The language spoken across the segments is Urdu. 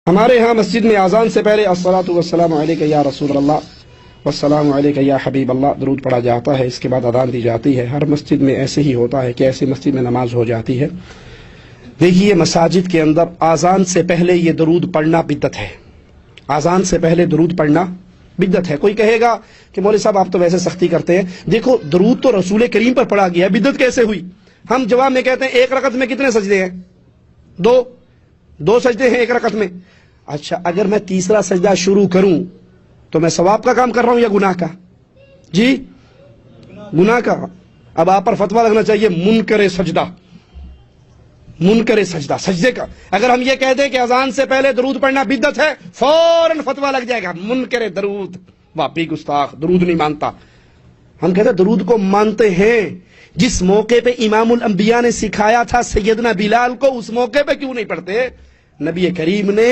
ہمارے ہاں مسجد میں اذان سے پہلے الصلاۃ والسلام علیک یا رسول اللہ والسلام علیک یا حبیب اللہ درود پڑھا جاتا ہے، اس کے بعد اذان دی جاتی ہے۔ ہر مسجد میں ایسے ہی ہوتا ہے کہ ایسی مسجد میں نماز ہو جاتی ہے۔ دیکھیے مساجد کے اندر اذان سے پہلے یہ درود پڑھنا بدعت ہے، اذان سے پہلے درود پڑھنا بدعت ہے۔ کوئی کہے گا کہ مولوی صاحب آپ تو ویسے سختی کرتے ہیں، دیکھو درود تو رسول کریم پر پڑھا گیا ہے، بدعت کیسے ہوئی؟ ہم جواب میں کہتے ہیں ایک رکعت میں کتنے سجدے ہیں؟ دو سجدے ہیں ایک رکعت میں۔ اچھا اگر میں تیسرا سجدہ شروع کروں تو میں ثواب کا کام کر رہا ہوں یا گناہ کا؟ جی گناہ کا۔ اب آپ پر فتویٰ لگنا چاہیے منکر سجدہ سجدے کا۔ اگر ہم یہ کہہ دیں کہ اذان سے پہلے درود پڑھنا بدعت ہے، فوراً فتویٰ لگ جائے گا منکر درود، واپی گستاخ، درود نہیں مانتا۔ ہم کہتے ہیں درود کو مانتے ہیں، جس موقع پہ امام الانبیاء نے سکھایا تھا سیدنا بلال کو، اس موقع پہ کیوں نہیں پڑھتے؟ نبی کریم نے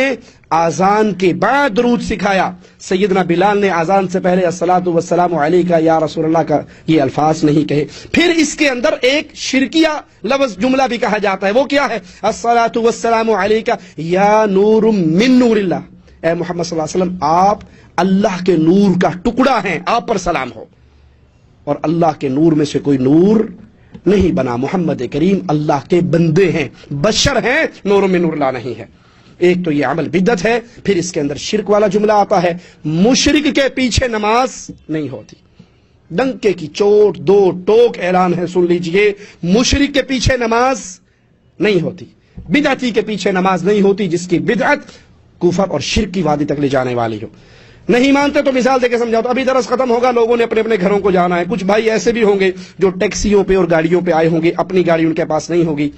آذان کے بعد درود سکھایا، سیدنا بلال نے آذان سے پہلے الصلاۃ والسلام علیک یا رسول اللہ کا یہ الفاظ نہیں کہے۔ پھر اس کے اندر ایک شرکیہ لفظ جملہ بھی کہا جاتا ہے، وہ کیا ہے؟ الصلاۃ والسلام علیک یا نور من نور اللہ، اے محمد صلی اللہ علیہ وسلم آپ اللہ کے نور کا ٹکڑا ہیں، آپ پر سلام ہو۔ اور اللہ کے نور میں سے کوئی نور نہیں بنا، محمد کریم اللہ کے بندے ہیں، بشر ہیں، نور من نور اللہ نہیں ہے۔ ایک تو یہ عمل بدعت ہے، پھر اس کے اندر شرک والا جملہ آتا ہے، مشرک کے پیچھے نماز نہیں ہوتی۔ ڈنکے کی چوٹ دو ٹوک اعلان ہے، سن لیجئے، مشرک کے پیچھے نماز نہیں ہوتی، بدعتی کے پیچھے نماز نہیں ہوتی، جس کی بدعت کفر اور شرک کی وادی تک لے جانے والی ہو۔ نہیں مانتے تو مثال دے کے سمجھاؤ تو ابھی درس ختم ہوگا، لوگوں نے اپنے اپنے گھروں کو جانا ہے۔ کچھ بھائی ایسے بھی ہوں گے جو ٹیکسیوں پہ اور گاڑیوں پہ آئے ہوں گے، اپنی گاڑی ان کے پاس نہیں ہوگی۔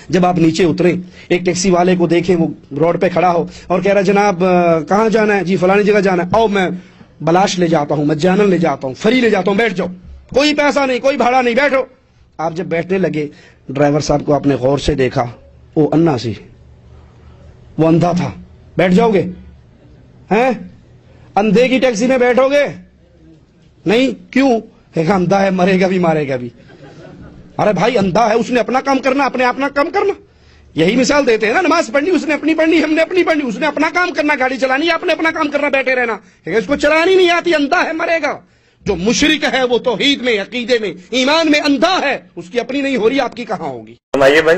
جب آپ نیچے اتریں، ایک ٹیکسی والے کو دیکھیں وہ روڈ پہ کھڑا ہو اور کہہ رہا جناب کہاں جانا ہے؟ جی فلانی جگہ جانا ہے، میں بلاش لے جاتا ہوں، مجانن لے جاتا ہوں، فری لے جاتا ہوں، بیٹھ جاؤ، کوئی پیسہ نہیں، کوئی بھاڑا نہیں، بیٹھو۔ آپ جب بیٹھنے لگے، ڈرائیور صاحب کو آپ نے غور سے دیکھا، وہ انا سی، وہ اندھا تھا، بیٹھ جاؤ گے؟ ہیں اندھے کی ٹیکسی میں بیٹھو گے؟ نہیں، کیوں؟ اندھا ہے، مرے گا بھی مارے گا بھی۔ ارے بھائی اندھا ہے، اس نے اپنا کام کرنا، اپنے اپنا کام کرنا۔ یہی مثال دیتے ہیں نا، نماز پڑھنی اس نے اپنی پڑھنی، ہم نے اپنی پڑھنی، اس نے اپنا کام کرنا، گاڑی چلانی آپ نے اپنا کام کرنا، بیٹھے رہنا۔ اس کو چلانی نہیں آتی، اندھا ہے، مرے گا۔ جو مشرک ہے وہ توحید میں، عقیدے میں، ایمان میں اندھا ہے، اس کی اپنی نہیں ہو رہی، آپ کی کہاں ہوگی؟ سنائیے بھائی۔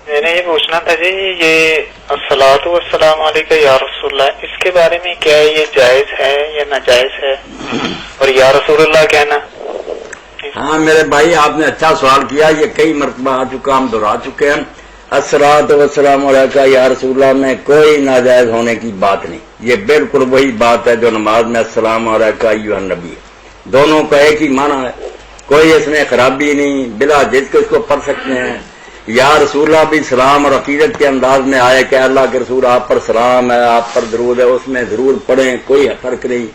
میں نے یہ پوچھنا تھا جی، یہ الصلاۃ والسلام علیک یا رسول اللہ، اس کے بارے میں کیا یہ جائز ہے یا ناجائز ہے؟ اور یا رسول اللہ کہنا؟ ہاں میرے بھائی آپ نے اچھا سوال کیا، یہ کئی مرتبہ آ چکا، ہم دہرا چکے ہیں۔ الصلاۃ والسلام علیک یا رسول اللہ میں کوئی ناجائز ہونے کی بات نہیں، یہ بالکل وہی بات ہے جو نماز میں السلام علیک ایھا النبی، دونوں کا ایک ہی معنی ہے، کوئی اس میں خرابی نہیں، بلا جھجک اس کو پڑھ سکتے ہیں۔ یا رسول اللہ بھی سلام اور عقیدت کے انداز میں آئے کہ اللہ کے رسول آپ پر سلام ہے، آپ پر درود ہے، اس میں ضرور پڑھیں، کوئی فرق نہیں۔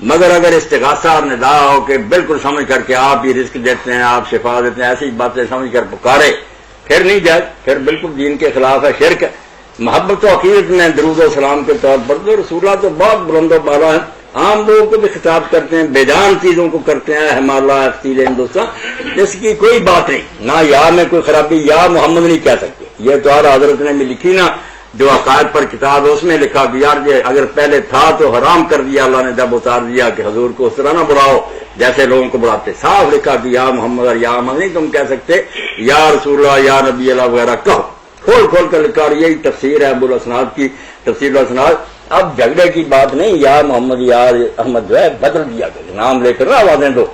مگر اگر استغاثہ ندا ہو کہ بالکل سمجھ کر کے آپ ہی رزق دیتے ہیں، آپ شفا دیتے ہیں، ایسی باتیں سمجھ کر پکارے، پھر نہیں جائز، پھر بالکل دین کے خلاف ہے، شرک ہے۔ محبت و عقیدت میں درود و سلام کے طور پر تو رسول اللہ تو بہت بلند و بالا ہے، عام لوگوں کو بھی خطاب کرتے ہیں، بے جان چیزوں کو کرتے ہیں، ہمالا افتیل ہندوستان، اس کی کوئی بات نہیں، نہ یا میں کوئی خرابی، یا محمد نہیں کہہ سکتے، یہ تو اعلیٰ حضرت نے بھی لکھی نا، جو عقائد پر کتاب ہے اس میں لکھا کہ یار یہ اگر پہلے تھا تو حرام کر دیا اللہ نے جب اتار دیا کہ حضور کو اس طرح نہ بلاؤ جیسے لوگوں کو بلاتے، صاف لکھا کہ یا محمد اور یا محمد نہیں تم کہہ سکتے، یا رسول اللہ یا نبی اللہ وغیرہ کہو، کھول کھول کر لکھا، اور یہی تفسیر ہے ابو الاسناد کی، تفسیر الاسناد۔ اب جھگڑے کی بات نہیں، یا محمد یا احمد جو ہے بدل دیا کہ نام لے کر نہ آوازیں دو،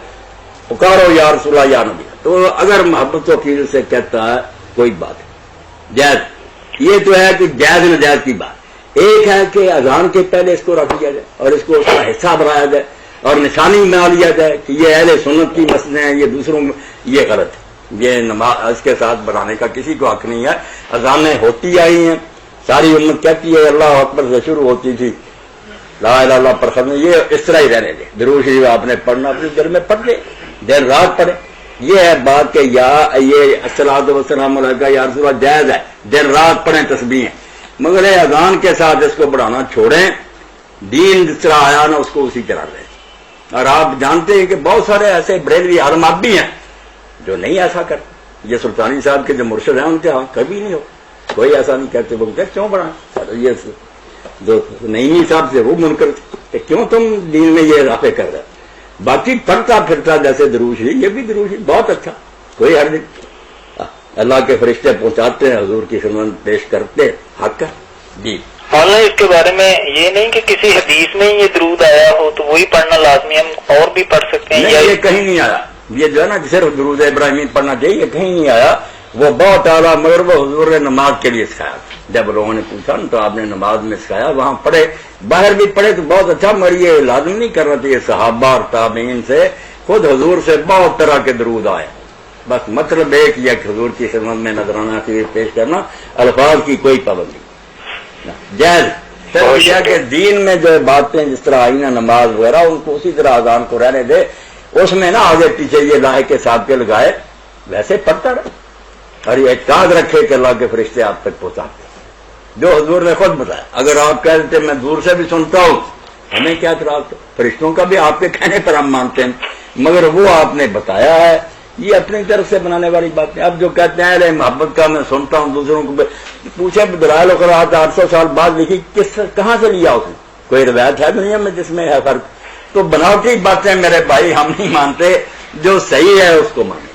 پکارو یا رسول اللہ یا نبی۔ تو اگر محبت و عقیدت سے کہتا ہے کوئی بات ہے، جائز۔ یہ تو ہے کہ جائز ناجائز کی بات، ایک ہے کہ اذان کے پہلے اس کو رکھ دیا جائے اور اس کو اس کا حصہ بنایا جائے اور نشانی بنا لیا جائے کہ یہ اہل سنت کی مسئلے ہیں، یہ دوسروں یہ غلط ہے، یہ نماز اس کے ساتھ بنانے کا کسی کو حق نہیں ہے۔ اذانیں ہوتی آئی ہیں، ساری امت کہتی ہے اللہ اکبر سے شروع ہوتی تھی، لا الہ الا اللہ پر ختم، یہ اس طرح ہی رہنے دے، درود شریف آپ نے پڑھنا اپنے دل میں پڑھ لے، دیر رات پڑھے۔ یہ ہے بات کہ یا یہ الصلاۃ والسلام علیک یا رسول اللہ جائز ہے، دیر رات پڑھیں تسبیحیں، مگر اذان کے ساتھ اس کو بڑھانا چھوڑیں، دین جس طرح آیا نا اس کو اسی طرح رہیں۔ اور آپ جانتے ہیں کہ بہت سارے ایسے بریلوی عالم آپ بھی ہیں جو نہیں ایسا کرتے، یہ سلطانی صاحب کے جو مرشد ہیں ان کے ہاں کبھی نہیں ہو، کوئی ایسا نہیں کہتے وہ کہتے کیوں بڑھائیں؟ یہ جو نئی صاحب سے وہ منکر تھے کہ کیوں تم دین میں یہ اضافے کر رہے؟ باقی پڑھتا پھرتا جیسے دروش ہی یہ بھی دروش ہی بہت اچھا، کوئی حرج نہیں، اللہ کے فرشتے پہنچاتے ہیں، حضور کی خدمت پیش کرتے، حق ہے جی۔ مولانا اس کے بارے میں یہ نہیں کہ کسی حدیث میں یہ درود آیا ہو تو وہی پڑھنا لازمی، ہم اور بھی پڑھ سکتے ہیں؟ نہیں، یہ کہیں نہیں آیا، یہ جو ہے نا صرف درود ابراہیمی پڑھنا چاہیے، یہ کہیں نہیں آیا، وہ بہت اعلیٰ، مگر وہ حضور نے نماز کے لیے سکھایا، جب لوگوں نے پوچھا نا تو آپ نے نماز میں سکھایا، وہاں پڑھے، باہر بھی پڑھے تو بہت اچھا، مگر یہ لازم نہیں کرنا چاہیے، صحابہ اور تابعین سے، خود حضور سے بہت طرح کے درود آئے، بس مطلب ایک یہ کہ حضور کی خدمت میں نذرانہ چیز پیش کرنا، الفاظ کی کوئی پابندی جائز، صرف یہ کہ دین میں جو باتیں جس طرح آئی نا نماز وغیرہ ان کو اسی طرح اذان کو رہنے دے، اس میں نا آگے پیچھے یہ لاہے کے ساتھ کے لگائے، ویسے پڑھتا رہے اور یہ اعتقاد رکھے کہ اللہ کے فرشتے آپ تک پہنچاتے ہیں، جو حضور نے خود بتایا۔ اگر آپ کہہ دیتے میں دور سے بھی سنتا ہوں، ہمیں کیا اعتراض؟ فرشتوں کا بھی آپ کے کہنے پر ہم مانتے ہیں، مگر وہ آپ نے بتایا ہے، یہ اپنی طرف سے بنانے والی بات ہے۔ اب جو کہتے ہیں محبت کا میں سنتا ہوں دوسروں کو، پوچھے دلائل وقرات 800 سال بعد لکھی، کہاں سے لیا اس نے؟ کوئی روایت ہے دنیا میں جس میں ہے فرق؟ تو بناوٹی باتیں میرے بھائی ہم نہیں مانتے، جو صحیح ہے اس کو مانیں،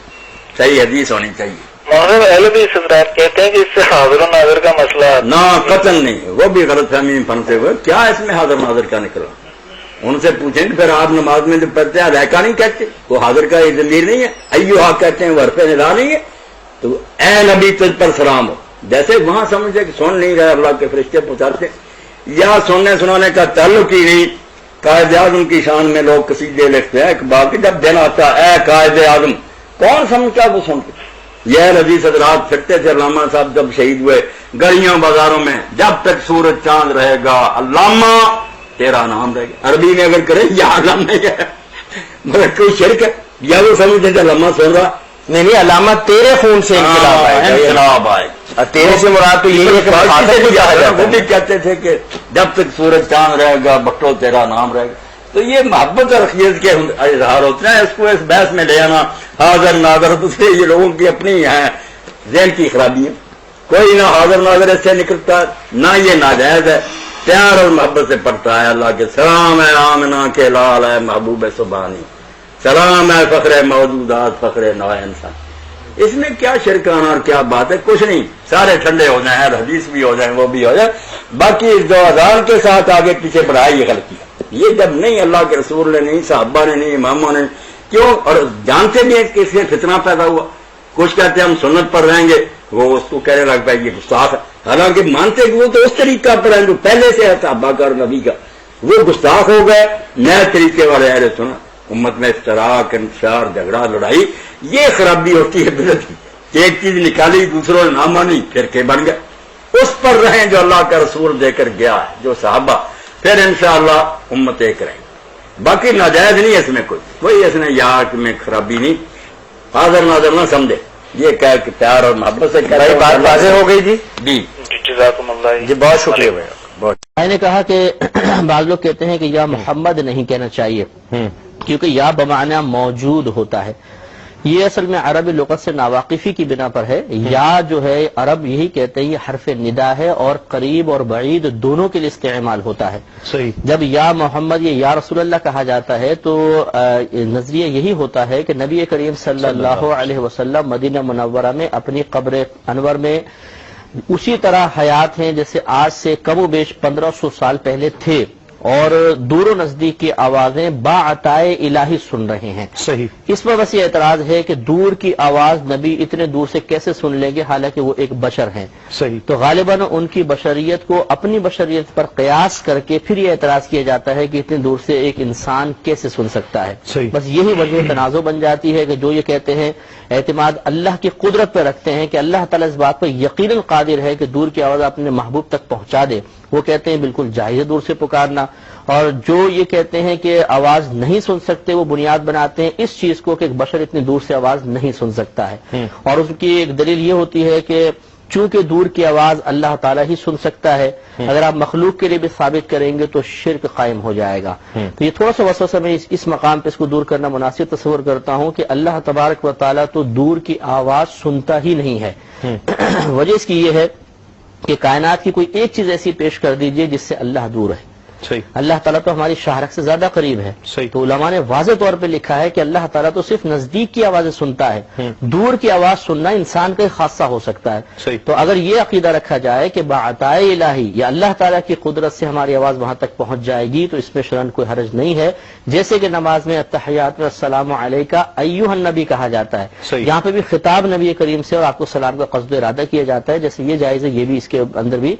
صحیح حدیث ہونی چاہیے۔ مولانا اہل بھی حضرات کہتے ہیں کہ اس سے حاضر و ناظر کا مسئلہ نہ قتل نہیں، وہ بھی غلط فہمی میں پھنسے ہوئے، کیا اس میں حاضر ناظر کا نکلا؟ ان سے پوچھیں کہ پھر آپ نماز میں جو پڑھتے ہیں ریکا نہیں کہتے، وہ حاضر کا یہ ضمیر نہیں ہے، ایوہا کہتے ہیں، وہ حرف ندا نہیں ہے، تو اے نبی تجھ پر سلام ہو، جیسے وہاں سمجھے کہ سن نہیں رہے اللہ کے فرشتے پہنچاتے، یا سننے سنانے کا تعلق ہی نہیں۔ قائد اعظم کی شان میں لوگ قصیدے لکھتے ہیں، اقبال کے جب دن آتا اے قائد اعظم، کون سمجھتا وہ سنتے؟ یہ نبی حضرات پھرتے تھے، علامہ صاحب جب شہید ہوئے گلیوں بازاروں میں، جب تک سورج چاند رہے گا علامہ تیرا نام رہے گا، عربی میں اگر کرے یا علامہ ہے، مگر کوئی شرک ہے، یا وہ سمجھتے تھے علامہ سن رہا، نہیں علامہ تیرے خون سے انقلاب آئے گا، انقلاب آئے، اور تیرے سے مراد تو یہ ہے کہ وہ بھی کہتے تھے کہ جب تک سورج چاند رہے گا بٹو تیرا نام رہے گا۔ تو یہ محبت اور خیز کے اظہار ہوتے ہیں، اس کو اس بحث میں لے آنا حاضر ناظر سے یہ لوگوں کی اپنی ہیں ذہن کی خرابی ہے، کوئی نہ حاضر ناظر اس سے نکلتا نہ یہ ناجائز ہے، پیار اور محبت سے پڑھتا ہے اللہ کے سلام ہے آمنہ کے لال ہے محبوب سبحانی، سلام ہے فخر موجودات فخر نوع انسان۔ اس میں کیا شرکانہ اور کیا بات ہے؟ کچھ نہیں، سارے ٹھنڈے ہو جائیں، حدیث بھی ہو جائیں، وہ بھی ہو جائے، باقی جو اذان کے ساتھ آگے پیچھے بڑھائے یہ غلطی ہے، یہ جب نہیں اللہ کے رسول نے نہیں، صحابہ نے نہیں، اماموں نے کیوں، اور جانتے بھی ہیں کہ اس سے فتنہ پیدا ہوا، کچھ کہتے ہیں ہم سنت پر رہیں گے، وہ اس کو کہنے لگ پائے یہ گستاخ ہے، حالانکہ مانتے کہ وہ تو اس طریقہ پر ہیں جو پہلے سے ہے صحابہ کا اور نبی کا، وہ گستاخ ہو گئے، نئے طریقے والے اہل سنت، امت میں اشتراک، انتشار، جھگڑا، لڑائی، یہ خرابی ہوتی ہے بدعت کی، کہ ایک چیز نکالی دوسروں نے نہ مانی پھر کے بن گئے، اس پر رہیں جو اللہ کا رسول دے کر گیا ہے، جو صحابہ، پھر انشاءاللہ امت ایک رہیں گے، باقی ناجائز نہیں ہے اس میں کوئی اس نے یاد میں خرابی نہیں، حاضر ناظر نہ سمجھے، یہ کہہ کہ پیار اور محبت سے بھائی بات واضح ہو گئی جی، جزاکم اللہ جی بہت شکریہ بھائی، بہت میں نے کہا کہ بعض لوگ کہتے ہیں کہ یا محمد نہیں کہنا چاہیے کیونکہ یا بمعنی موجود ہوتا ہے، یہ اصل میں عربی لغت سے ناواقفی کی بنا پر ہے، یا جو ہے عرب یہی کہتے ہیں یہ حرف ندا ہے اور قریب اور بعید دونوں کے لیے استعمال ہوتا ہے۔ صحیح، جب یا محمد یا رسول اللہ کہا جاتا ہے تو نظریہ یہی ہوتا ہے کہ نبی کریم صلی اللہ علیہ وسلم مدینہ منورہ میں اپنی قبر انور میں اسی طرح حیات ہیں جیسے آج سے کم و بیش 1500 سال پہلے تھے، اور دور و نزدیک کی آوازیں باعطائے الہی سن رہے ہیں۔ صحیح، اس پر بس یہ اعتراض ہے کہ دور کی آواز نبی اتنے دور سے کیسے سن لیں گے حالانکہ وہ ایک بشر ہیں، صحیح، تو غالباً ان کی بشریت کو اپنی بشریت پر قیاس کر کے پھر یہ اعتراض کیا جاتا ہے کہ اتنے دور سے ایک انسان کیسے سن سکتا ہے۔ صحیح، بس یہی وجہ تنازع بن جاتی ہے کہ جو یہ کہتے ہیں اعتماد اللہ کی قدرت پہ رکھتے ہیں کہ اللہ تعالیٰ اس بات پر یقیناً قادر ہے کہ دور کی آواز اپنے محبوب تک پہنچا دے، وہ کہتے ہیں بالکل جائز ہے دور سے پکارنا، اور جو یہ کہتے ہیں کہ آواز نہیں سن سکتے وہ بنیاد بناتے ہیں اس چیز کو کہ ایک بشر اتنی دور سے آواز نہیں سن سکتا ہے، اور اس کی ایک دلیل یہ ہوتی ہے کہ چونکہ دور کی آواز اللہ تعالیٰ ہی سن سکتا ہے، اگر آپ مخلوق کے لیے بھی ثابت کریں گے تو شرک قائم ہو جائے گا۔ تو یہ تھوڑا سا وسوسہ میں اس مقام پہ اس کو دور کرنا مناسب تصور کرتا ہوں کہ اللہ تبارک و تعالیٰ تو دور کی آواز سنتا ہی نہیں ہے۔ وجہ اس کی یہ ہے کہ کائنات کی کوئی ایک چیز ایسی پیش کر دیجئے جس سے اللہ دور ہے. صحیح. اللہ تعالیٰ تو ہماری شاہرخ سے زیادہ قریب ہے. صحیح. تو علماء نے واضح طور پہ لکھا ہے کہ اللہ تعالیٰ تو صرف نزدیک کی آوازیں سنتا ہے، دور کی آواز سننا انسان کا خاصہ ہو سکتا ہے. صحیح. تو اگر یہ عقیدہ رکھا جائے کہ بعطائے الہی یا اللہ تعالیٰ کی قدرت سے ہماری آواز وہاں تک پہنچ جائے گی تو اس میں شرعاً کوئی حرج نہیں ہے. جیسے کہ نماز میں التحیات والسلام علیکا ایھا النبی کہا جاتا ہے، صحیح. یہاں پہ بھی خطاب نبی کریم سے اور آپ کو سلام کا قصد و ارادہ کیا جاتا ہے. جیسے یہ جائز ہے، یہ بھی اس کے اندر بھی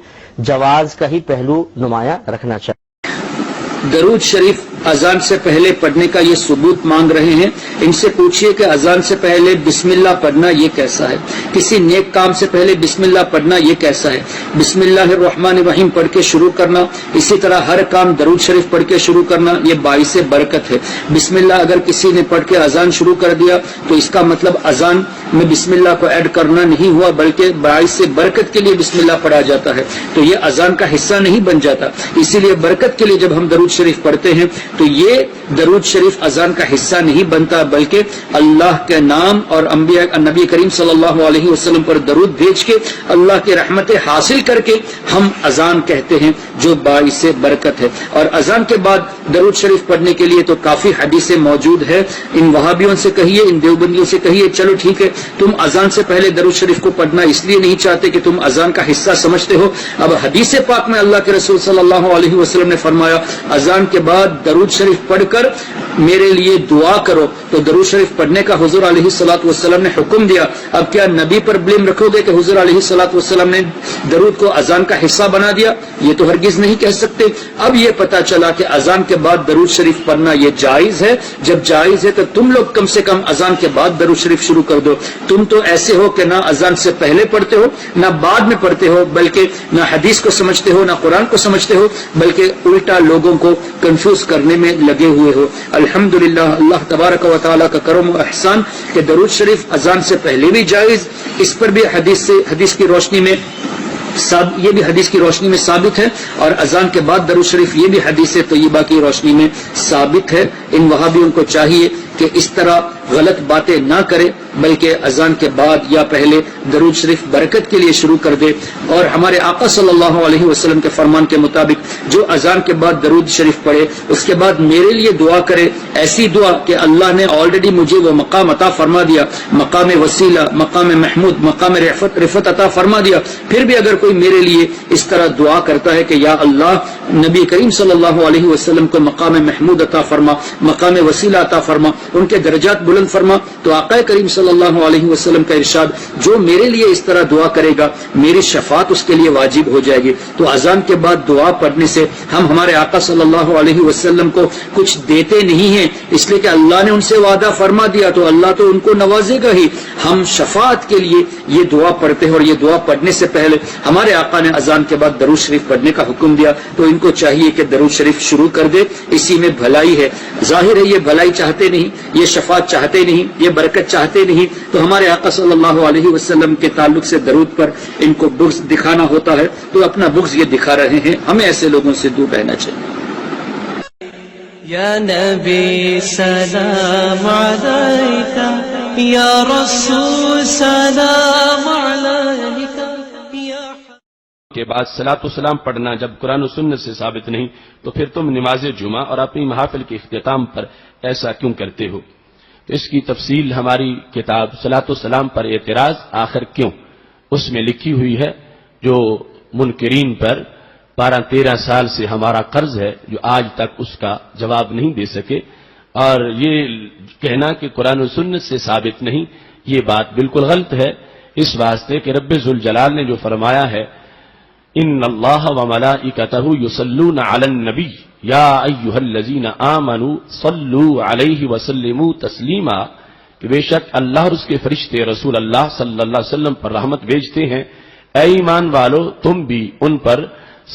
جواز کا ہی پہلو نمایاں رکھنا چاہیے. درود شریف اذان سے پہلے پڑھنے کا یہ ثبوت مانگ رہے ہیں. ان سے پوچھئے کہ اذان سے پہلے بسم اللہ پڑھنا یہ کیسا ہے؟ کسی نیک کام سے پہلے بسم اللہ پڑھنا یہ کیسا ہے؟ بسم اللہ الرحمن الرحیم پڑھ کے شروع کرنا، اسی طرح ہر کام درود شریف پڑھ کے شروع کرنا یہ باعث برکت ہے. بسم اللہ اگر کسی نے پڑھ کے اذان شروع کر دیا تو اس کا مطلب اذان میں بسم اللہ کو ایڈ کرنا نہیں ہوا، بلکہ باعث برکت کے لیے بسم اللہ پڑھا جاتا ہے. تو یہ اذان کا حصہ نہیں بن جاتا. اسی لیے برکت کے لیے جب ہم درود شریف پڑھتے ہیں تو یہ درود شریف اذان کا حصہ نہیں بنتا، بلکہ اللہ کے نام اور نبی کریم صلی اللہ علیہ وسلم پر درود بھیج کے اللہ کی رحمتیں حاصل کر کے ہم اذان کہتے ہیں جو باعث برکت ہے. اور اذان کے بعد درود شریف پڑھنے کے لیے تو کافی حدیثیں موجود ہے. ان وہابیوں سے کہیے، ان دیوبندیوں سے کہیے چلو ٹھیک ہے تم اذان سے پہلے درود شریف کو پڑھنا اس لیے نہیں چاہتے کہ تم اذان کا حصہ سمجھتے ہو. اب حدیث پاک میں اللہ کے رسول صلی اللہ علیہ وسلم نے فرمایا اذان کے بعد درود شریف پڑھ کر میرے لیے دعا کرو. تو درود شریف پڑھنے کا حضور علیہ الصلوۃ والسلام نے حکم دیا. اب کیا نبی پر بلیم رکھو گے کہ حضور علیہ الصلوۃ والسلام نے درود کو اذان کا حصہ بنا دیا؟ یہ تو ہرگز نہیں کہہ سکتے. اب یہ پتا چلا کہ اذان کے بعد درود شریف پڑھنا یہ جائز ہے. جب جائز ہے تو تم لوگ کم سے کم اذان کے بعد درود شریف شروع کر دو. تم تو ایسے ہو کہ نہ اذان سے پہلے پڑھتے ہو نہ بعد میں پڑھتے ہو، بلکہ نہ حدیث کو سمجھتے ہو نہ قرآن کو سمجھتے ہو، بلکہ الٹا لوگوں کو کنفیوز کرنے میں لگے ہوئے ہو. الحمدللہ اللہ تبارک و تعالیٰ کا کرم و احسان کہ درود شریف اذان سے پہلے بھی جائز. اس پر بھی حدیث کی روشنی میں یہ بھی حدیث کی روشنی میں ثابت ہے، اور اذان کے بعد درود شریف یہ بھی حدیث طیبہ کی روشنی میں ثابت ہے. ان وہابیوں کو چاہیے کہ اس طرح غلط باتیں نہ کرے، بلکہ اذان کے بعد یا پہلے درود شریف برکت کے لیے شروع کر دے. اور ہمارے آقا صلی اللہ علیہ وسلم کے فرمان کے مطابق جو اذان کے بعد درود شریف پڑھے اس کے بعد میرے لیے دعا کرے، ایسی دعا کہ اللہ نے آلریڈی مجھے وہ مقام عطا فرما دیا، مقام وسیلہ، مقام محمود، مقام رفعت عطا فرما دیا. پھر بھی اگر کوئی میرے لیے اس طرح دعا کرتا ہے کہ یا اللہ نبی کریم صلی اللہ علیہ وسلم کو مقام محمود عطا فرما، مقام وسیلہ عطا فرما، ان کے درجات بلند فرما، تو آقا کریم صلی اللہ علیہ وسلم کا ارشاد جو میرے لیے اس طرح دعا کرے گا میری شفاعت اس کے لیے واجب ہو جائے گی. تو اذان کے بعد دعا پڑھنے سے ہم ہمارے آقا صلی اللہ علیہ وسلم کو کچھ دیتے نہیں ہیں، اس لیے کہ اللہ نے ان سے وعدہ فرما دیا تو اللہ تو ان کو نوازے گا ہی. ہم شفاعت کے لیے یہ دعا پڑھتے ہیں، اور یہ دعا پڑھنے سے پہلے ہمارے آقا نے اذان کے بعد درود شریف پڑھنے کا حکم دیا. تو ان کو چاہیے کہ درود شریف شروع کر دے، اسی میں بھلائی ہے. ظاہر ہے یہ بھلائی چاہتے نہیں، یہ شفاعت چاہتے نہیں، یہ برکت چاہتے نہیں. تو ہمارے آقا صلی اللہ علیہ وسلم کے تعلق سے درود پر ان کو بغض دکھانا ہوتا ہے، تو اپنا بغض یہ دکھا رہے ہیں. ہمیں ایسے لوگوں سے دور رہنا چاہیے. یا نبی سلام علیکہ، یا رسول سلام علیکہ، کے بعد صلاۃ و سلام پڑھنا جب قرآن و سنت سے ثابت نہیں تو پھر تم نماز جمعہ اور اپنی محافل کے اختتام پر ایسا کیوں کرتے ہو؟ تو اس کی تفصیل ہماری کتاب صلاۃ و سلام پر اعتراض آخر کیوں اس میں لکھی ہوئی ہے، جو منکرین پر 12-13 سال سے ہمارا قرض ہے جو آج تک اس کا جواب نہیں دے سکے. اور یہ کہنا کہ قرآن و سنت سے ثابت نہیں، یہ بات بالکل غلط ہے، اس واسطے کہ رب ذوالجلال نے جو فرمایا ہے ان اللہ وملائکتہ یصلون علی النبی یا ایھا الذین آمنوا صلوا علیہ وسلموا تسلیما، کہ بے شک اللہ اور اس کے فرشتے رسول اللہ صلی اللہ علیہ وسلم پر رحمت بھیجتے ہیں، اے ایمان والو تم بھی ان پر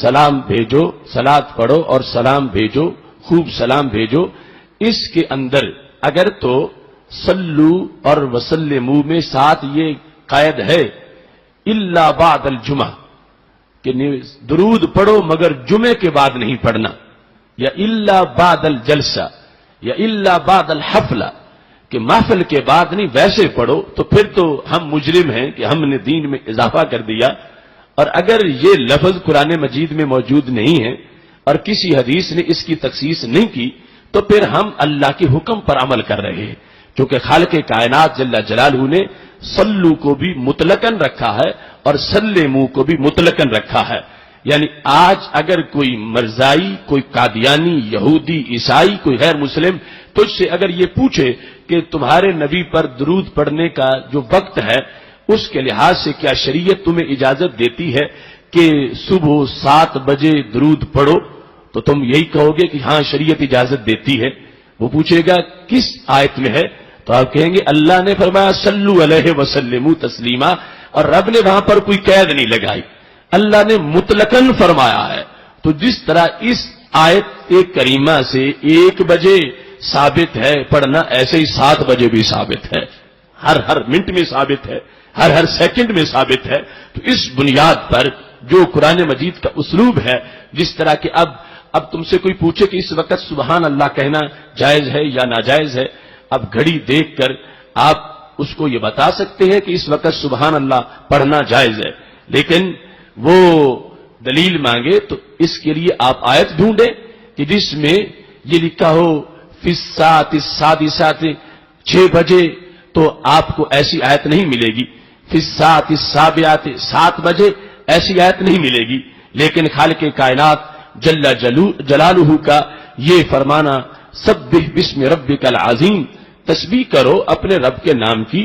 سلام بھیجو، صلات پڑھو اور سلام بھیجو، خوب سلام بھیجو. اس کے اندر اگر تو صلو اور وسلموا میں ساتھ یہ قید ہے الا بعد الجمعہ کہ درود پڑھو مگر جمعے کے بعد نہیں پڑھنا، یا الا بعد الجلسہ یا الا بعد الحفلہ کہ محفل کے بعد نہیں ویسے پڑھو، تو پھر تو ہم مجرم ہیں کہ ہم نے دین میں اضافہ کر دیا اور اگر یہ لفظ قرآن مجید میں موجود نہیں ہے اور کسی حدیث نے اس کی تخصیص نہیں کی تو پھر ہم اللہ کے حکم پر عمل کر رہے ہیں، چونکہ خالق کائنات جل جلالہ نے صلو کو بھی مطلقاً رکھا ہے اور سلمو کو بھی مطلقاً رکھا ہے. یعنی آج اگر کوئی مرزائی، کوئی قادیانی، یہودی، عیسائی، کوئی غیر مسلم تجھ سے اگر یہ پوچھے کہ تمہارے نبی پر درود پڑھنے کا جو وقت ہے اس کے لحاظ سے کیا شریعت تمہیں اجازت دیتی ہے کہ صبح 7 بجے درود پڑھو، تو تم یہی کہو گے کہ ہاں شریعت اجازت دیتی ہے. وہ پوچھے گا کس آیت میں ہے تو آپ کہیں گے اللہ نے فرمایا صلو علیہ وسلموا تسلیما، اور رب نے وہاں پر کوئی قید نہیں لگائی، اللہ نے مطلقاً فرمایا ہے. تو جس طرح اس آیت کریمہ سے 1 بجے ثابت ہے پڑھنا، ایسے ہی 7 بجے بھی ثابت ہے، ہر منٹ میں ثابت ہے، ہر سیکنڈ میں ثابت ہے. تو اس بنیاد پر جو قرآن مجید کا اسلوب ہے، جس طرح کہ اب تم سے کوئی پوچھے کہ اس وقت سبحان اللہ کہنا جائز ہے یا ناجائز ہے، اب گھڑی دیکھ کر آپ اس کو یہ بتا سکتے ہیں کہ اس وقت سبحان اللہ پڑھنا جائز ہے، لیکن وہ دلیل مانگے تو اس کے لیے آپ آیت ڈھونڈیں کہ جس میں یہ لکھا ہو فی الساعۃ السادسۃ 6 بجے، تو آپ کو ایسی آیت نہیں ملے گی. فی الساعۃ السابعۃ 7 بجے ایسی آیت نہیں ملے گی. لیکن خالق کائنات جل جلالہ کا یہ فرمانا سبح بسم ربک العظیم، تسبیح کرو اپنے رب کے نام کی،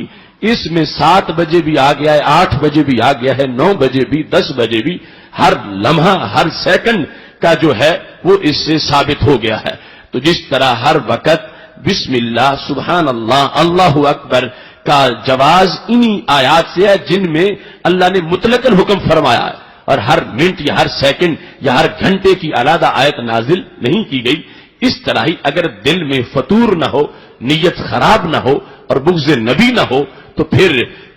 اس میں 7 بجے بھی آ گیا ہے، 8 بجے بھی آ گیا ہے، 9 بجے بھی، 10 بجے بھی، ہر لمحہ ہر سیکنڈ کا جو ہے وہ اس سے ثابت ہو گیا ہے. تو جس طرح ہر وقت بسم اللہ، سبحان اللہ، اللہ اکبر کا جواز انہی آیات سے ہے جن میں اللہ نے مطلقاً حکم فرمایا ہے، اور ہر منٹ یا ہر سیکنڈ یا ہر گھنٹے کی علیحدہ آیت نازل نہیں کی گئی. اس طرح ہی اگر دل میں فطور نہ ہو، نیت خراب نہ ہو اور بغض نبی نہ ہو تو پھر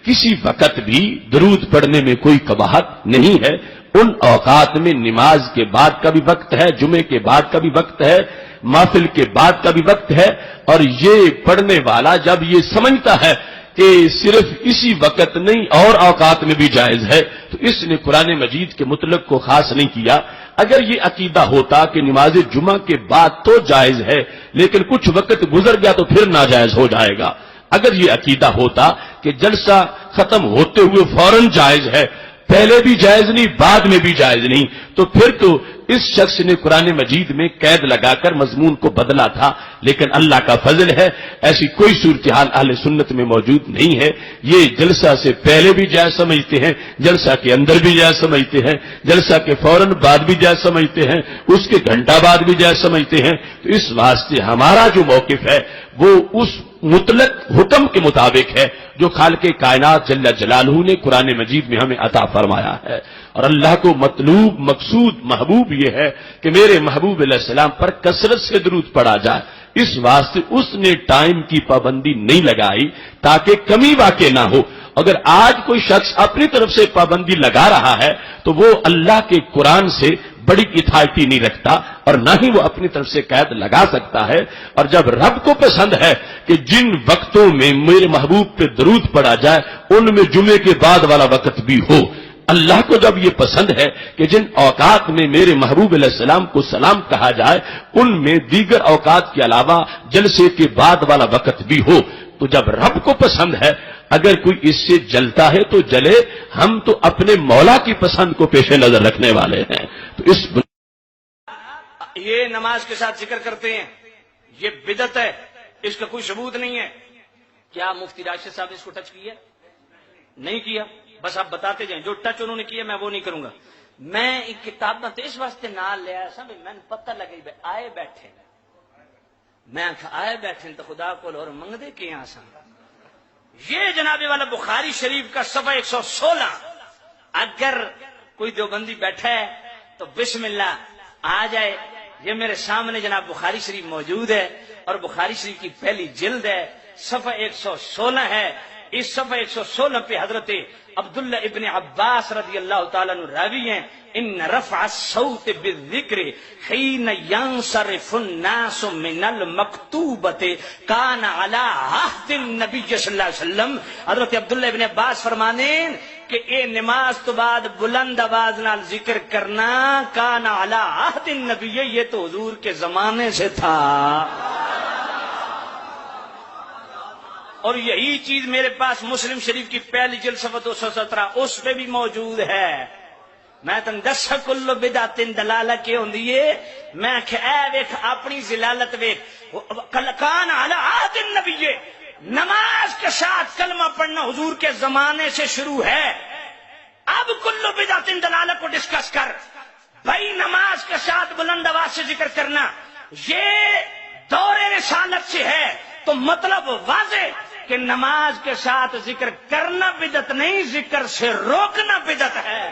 کسی وقت بھی درود پڑھنے میں کوئی قباحت نہیں ہے. ان اوقات میں نماز کے بعد کا بھی وقت ہے، جمعے کے بعد کا بھی وقت ہے، محفل کے بعد کا بھی وقت ہے. اور یہ پڑھنے والا جب یہ سمجھتا ہے کہ صرف اسی وقت نہیں اور اوقات میں بھی جائز ہے تو اس نے قرآن مجید کے مطلق کو خاص نہیں کیا. اگر یہ عقیدہ ہوتا کہ نماز جمعہ کے بعد تو جائز ہے لیکن کچھ وقت گزر گیا تو پھر ناجائز ہو جائے گا، اگر یہ عقیدہ ہوتا کہ جلسہ ختم ہوتے ہوئے فوراً جائز ہے، پہلے بھی جائز نہیں بعد میں بھی جائز نہیں، تو پھر تو اس شخص نے قرآن مجید میں قید لگا کر مضمون کو بدلا تھا. لیکن اللہ کا فضل ہے ایسی کوئی صورتحال اہل سنت میں موجود نہیں ہے. یہ جلسہ سے پہلے بھی جائز سمجھتے ہیں، جلسہ کے اندر بھی جائز سمجھتے ہیں، جلسہ کے فوراً بعد بھی جائز سمجھتے ہیں، اس کے گھنٹہ بعد بھی جائز سمجھتے ہیں. تو اس واسطے ہمارا جو موقف ہے وہ اس مطلق حکم کے مطابق ہے جو خالق کائنات جل جلالہ نے قرآن مجید میں ہمیں عطا فرمایا ہے. اور اللہ کو مطلوب، مقصود، محبوب یہ ہے کہ میرے محبوب علیہ السلام پر کثرت سے درود پڑھا جائے. اس واسطے اس نے ٹائم کی پابندی نہیں لگائی تاکہ کمی واقع نہ ہو. اگر آج کوئی شخص اپنی طرف سے پابندی لگا رہا ہے تو وہ اللہ کے قرآن سے بڑی اتھارٹی نہیں رکھتا اور نہ ہی وہ اپنی طرف سے قید لگا سکتا ہے. اور جب رب کو پسند ہے کہ جن وقتوں میں میرے محبوب پہ درود پڑا جائے ان میں جمعے کے بعد والا وقت بھی ہو، اللہ کو جب یہ پسند ہے کہ جن اوقات میں میرے محبوب علیہ السلام کو سلام کہا جائے ان میں دیگر اوقات کے علاوہ جلسے کے بعد والا وقت بھی ہو، تو جب رب کو پسند ہے اگر کوئی اس سے جلتا ہے تو جلے، ہم تو اپنے مولا کی پسند کو پیش نظر رکھنے والے ہیں. تو اس یہ نماز کے ساتھ ذکر کرتے ہیں، یہ بدعت ہے، اس کا کوئی ثبوت نہیں ہے. کیا مفتی راشد صاحب نے اس کو ٹچ کیا؟ نہیں کیا. بس آپ بتاتے جائیں، جو ٹچ انہوں نے کیا میں وہ نہیں کروں گا. میں ایک کتاب نہ تو اس واسطے نہ لیا سا بھی میں پتہ لگی آئے بیٹھے، میں آئے بیٹھے تو خدا کو اور منگدے کیا سن. یہ جناب والا بخاری شریف کا صفحہ 116، اگر کوئی دیوبندی بیٹھا ہے تو بسم اللہ آ جائے. یہ میرے سامنے جناب بخاری شریف موجود ہے اور بخاری شریف کی پہلی جلد ہے، صفحہ 116 ہے. اس صفحہ 116 پہ حضرت عبداللہ ابن عباس رضی اللہ تعالیٰ عنہ راوی ہیں، ان رفع الصوت بالذکر حین ینصرف الناس من المکتوبۃ کان علی عہد النبی صلی اللہ علیہ وسلم. حضرت عبداللہ ابن عباس فرمانے کہ اے نماز تو بعد بلند آواز نال ذکر کرنا کان علی عہد النبی، یہ تو حضور کے زمانے سے تھا. اور یہی چیز میرے پاس مسلم شریف کی پہلی جلد صفحہ 217 اس پہ بھی موجود ہے. میں تن دس کل بدعت دلالہ کے ہوندی ہے، میں کہ اے ویکھ اپنی ضلالت ویکھ. کان علی عہد النبی، نماز کے ساتھ کلمہ پڑھنا حضور کے زمانے سے شروع ہے. اب کل بدعت دلالہ کو ڈسکس کر بھائی، نماز کے ساتھ بلند آواز سے ذکر کرنا یہ دور رسالت سے ہے، تو مطلب واضح کہ نماز کے ساتھ ذکر کرنا بدعت نہیں، ذکر سے روکنا بدعت ہے.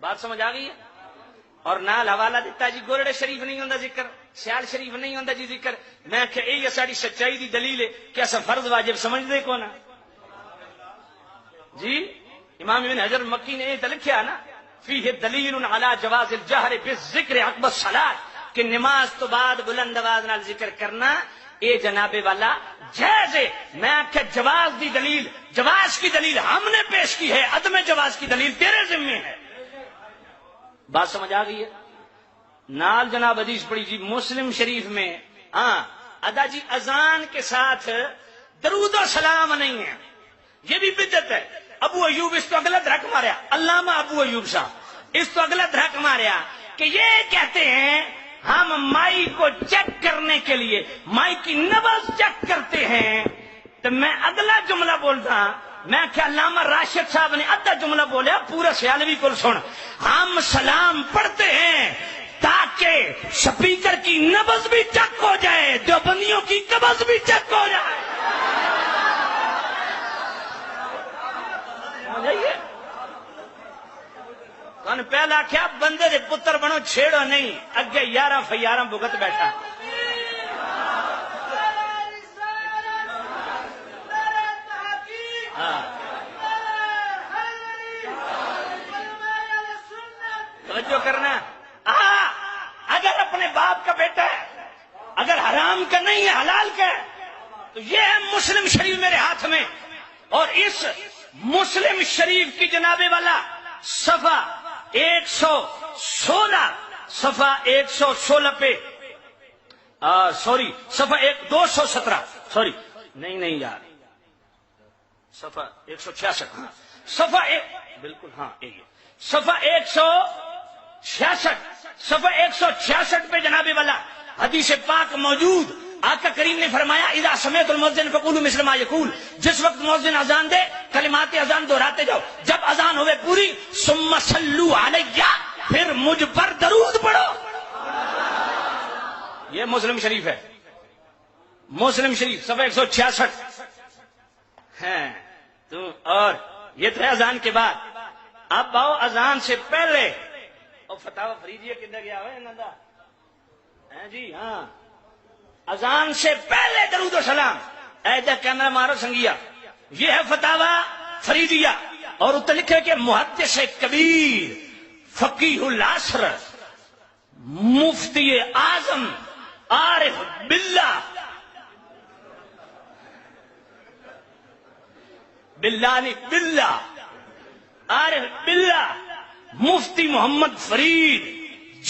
بات سمجھ آ گئی ہے؟ اور نال حوالہ دیتا جی گولڑے شریف نہیں ہوندا ذکر، سیال شریف نہیں ہوندا جی ذکر. میں کہ یہ ساری سچائی دی دلیل ہے کہ ایسا فرض واجب سمجھ دے کون جی. امام ابن حجر مکی نے یہ تو لکھا نا، فیہ دلیل علی جواز الجہر بالذکر عقب الصلاۃ، کہ نماز تو بعد بلند آواز نال ذکر کرنا اے جناب والا جائز ہے. میں کہ جواز دی دلیل، جواز کی دلیل ہم نے پیش کی ہے، عدم جواز کی دلیل تیرے ذمے ہے. بات سمجھ آ گئی ہے؟ نال جناب حدیث پڑھی جی مسلم شریف میں، ہاں ادا جی اذان کے ساتھ درود و سلام نہیں ہے، یہ بھی بدعت ہے. ابو ایوب اس کو اگلا دھڑک ماریا، علامہ ابو ایوب صاحب اس کو اگلا دھڑک ماریا کہ یہ کہتے ہیں ہم مائی کو چیک کرنے کے لیے مائی کی نبض چیک کرتے ہیں. تو میں اگلا جملہ بولتا، میں کہ علامہ راشد صاحب نے ادھا جملہ بولیا، پورا سیالوی کو سن. ہم سلام پڑھتے ہیں تاکہ سپیکر کی نبض بھی چیک ہو جائے، دیوبندیوں کی قبض بھی چیک ہو جائے. پہلا کیا بندے دے پتر بنو، چھیڑو نہیں، اگے 11 فیارہ بھگت بیٹھا. توجہ کرنا، اگر اپنے باپ کا بیٹا ہے، اگر حرام کا نہیں ہے حلال کا ہے، تو یہ ہے مسلم شریف میرے ہاتھ میں. اور اس مسلم شریف کی جناب والا صفحہ 116 صفحہ 116 پہ سوری صفحہ 217 سوری نہیں یار صفحہ 166 ہاں صفحہ بالکل ہاں صفحہ 166 صفحہ 166 پہ جناب والا حدیث پاک موجود. آقا کریم نے فرمایا اذا سمعت المؤذن فقولوا مثل ما یقول، جس وقت مؤذن اذان دے کلمات اذان دہراتے جاؤ. جب اذان ہوئے پوری ثم صلوا علیہ، پھر مجھ پر درود پڑھو. یہ مسلم شریف ہے، مسلم شریف صفحہ 166 ہے. اور یہ تو ہے اذان کے بعد. اب آؤ اذان سے پہلے. اور فتاوی فریدیہ کدھر گیا ہے جی؟ ہاں اذان سے پہلے درود و سلام. ایدہ کیمرہ مارو سنگیا، یہ ہے فتاوی فریدیہ. اور اتنے لکھے کہ محدث کبیر فقیہ العصر مفتی اعظم عارف باللہ عارف باللہ مفتی محمد فرید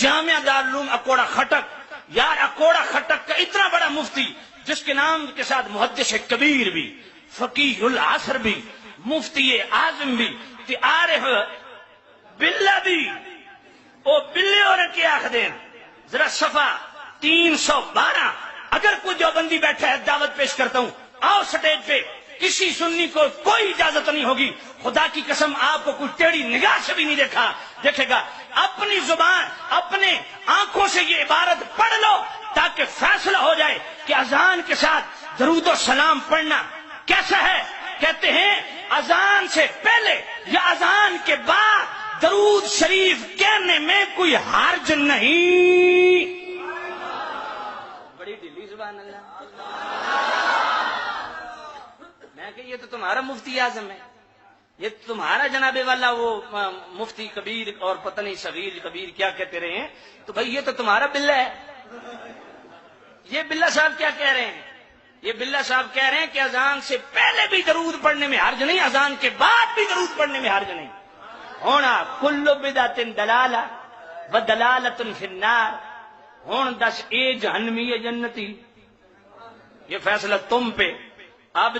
جامعہ دارالعلوم اکوڑا خٹک. یار اکوڑا خٹک کا اتنا بڑا مفتی جس کے نام کے ساتھ محدث کبیر بھی، فقیہ العصر بھی، مفتی اعظم بھی، عارف باللہ بھی، او بلے اور کیا آخدین. ذرا صفحہ 312. اگر کوئی دیوبندی بیٹھا ہے دعوت پیش کرتا ہوں، آؤ سٹیج پہ. کسی سنی کو کوئی اجازت نہیں ہوگی، خدا کی قسم آپ کو کوئی ٹیڑھی نگاہ سے بھی نہیں دیکھے گا. اپنی زبان اپنے آنکھوں سے یہ عبارت پڑھ لو تاکہ فیصلہ ہو جائے کہ اذان کے ساتھ درود و سلام پڑھنا کیسا ہے. کہتے ہیں اذان سے پہلے یا اذان کے بعد درود شریف کہنے میں کوئی حرج نہیں. بڑی ڈھیلی زبان سبحان اللہ. میں کہ یہ تو تمہارا مفتی اعظم ہے، یہ تمہارا جناب والا وہ مفتی کبیر اور پتہ نہیں صغیر کبیر کیا کہتے رہے ہیں، تو بھائی یہ تو تمہارا بلہ ہے. یہ بلہ صاحب کیا کہہ رہے ہیں؟ یہ بلہ صاحب کہہ رہے ہیں کہ اذان سے پہلے بھی درود پڑھنے میں حرج نہیں، اذان کے بعد بھی درود پڑھنے میں حرج نہیں. ہونا کل بدعت دلالہ و دلالۃ فی النار. ہون دس اے جہنمی اے جنتی، یہ فیصلہ تم پہ. اب